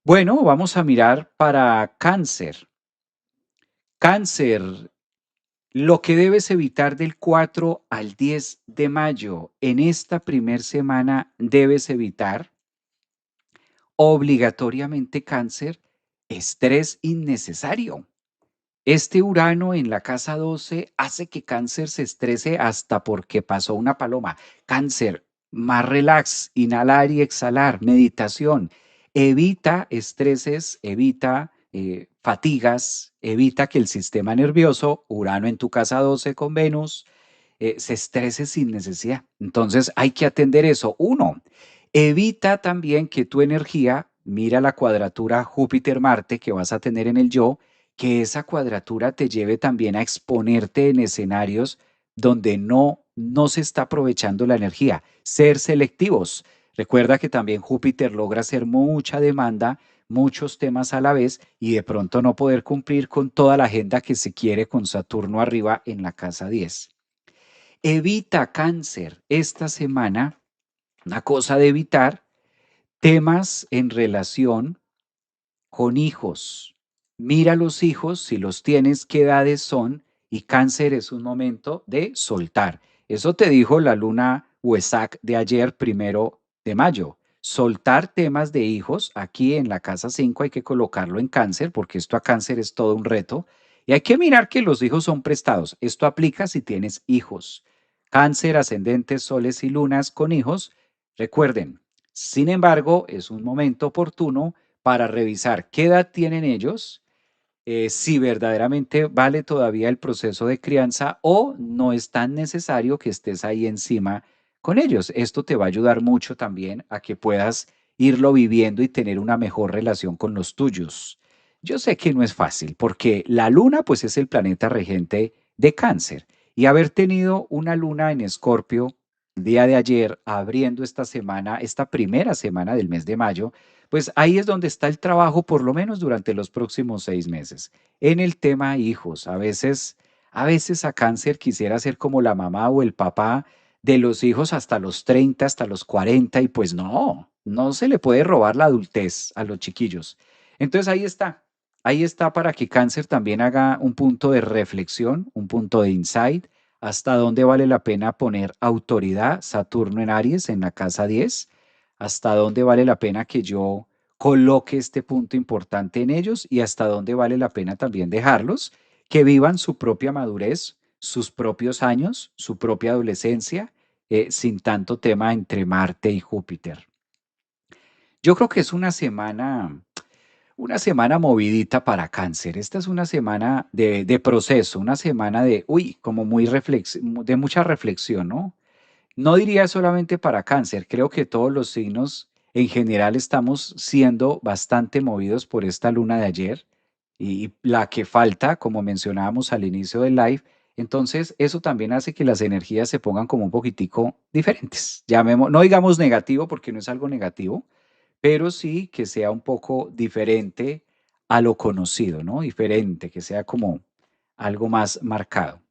Bueno, vamos a mirar para cáncer. Cáncer, lo que debes evitar del 4 al 10 de mayo. En esta primer semana debes evitar obligatoriamente cáncer, estrés innecesario. Este Urano en la casa 12 hace que cáncer se estrese hasta porque pasó una paloma. Cáncer, más relax, inhalar y exhalar, meditación. Evita estreses, evita fatigas, evita que el sistema nervioso, Urano en tu casa 12 con Venus, se estrese sin necesidad. Entonces hay que atender eso. Uno, evita también que tu energía, mira la cuadratura Júpiter-Marte que vas a tener en el yo, que esa cuadratura te lleve también a exponerte en escenarios donde no se está aprovechando la energía. Ser selectivos. Recuerda que también Júpiter logra hacer mucha demanda, muchos temas a la vez y de pronto no poder cumplir con toda la agenda que se quiere con Saturno arriba en la casa 10. Evita cáncer esta semana, una cosa de evitar, temas en relación con hijos. Mira los hijos, si los tienes, qué edades son, y cáncer es un momento de soltar. Eso te dijo la luna Huesac de ayer, 1 de mayo. Soltar temas de hijos, aquí en la casa 5 hay que colocarlo en cáncer, porque esto a cáncer es todo un reto. Y hay que mirar que los hijos son prestados. Esto aplica si tienes hijos. Cáncer, ascendentes, soles y lunas con hijos. Recuerden, sin embargo, es un momento oportuno para revisar qué edad tienen ellos, si verdaderamente vale todavía el proceso de crianza o no es tan necesario que estés ahí encima con ellos. Esto te va a ayudar mucho también a que puedas irlo viviendo y tener una mejor relación con los tuyos. Yo sé que no es fácil porque la luna pues es el planeta regente de cáncer y haber tenido una luna en Escorpio el día de ayer abriendo esta semana, esta primera semana del mes de mayo, pues ahí es donde está el trabajo, por lo menos durante los próximos 6 meses. En el tema hijos, a veces a cáncer quisiera ser como la mamá o el papá de los hijos hasta los 30, hasta los 40, y pues no se le puede robar la adultez a los chiquillos. Entonces ahí está para que cáncer también haga un punto de reflexión, un punto de insight, hasta dónde vale la pena poner autoridad, Saturno en Aries en la casa 10, hasta dónde vale la pena que yo coloque este punto importante en ellos y hasta dónde vale la pena también dejarlos que vivan su propia madurez, sus propios años, su propia adolescencia, sin tanto tema entre Marte y Júpiter. Yo creo que es una semana movidita para cáncer. Esta es una semana de proceso, una semana de, como de mucha reflexión, ¿no? No diría solamente para cáncer, creo que todos los signos en general estamos siendo bastante movidos por esta luna de ayer y la que falta, como mencionábamos al inicio del live. Entonces, eso también hace que las energías se pongan como un poquitico diferentes. No digamos negativo porque no es algo negativo, pero sí que sea un poco diferente a lo conocido, ¿no? Diferente, que sea como algo más marcado.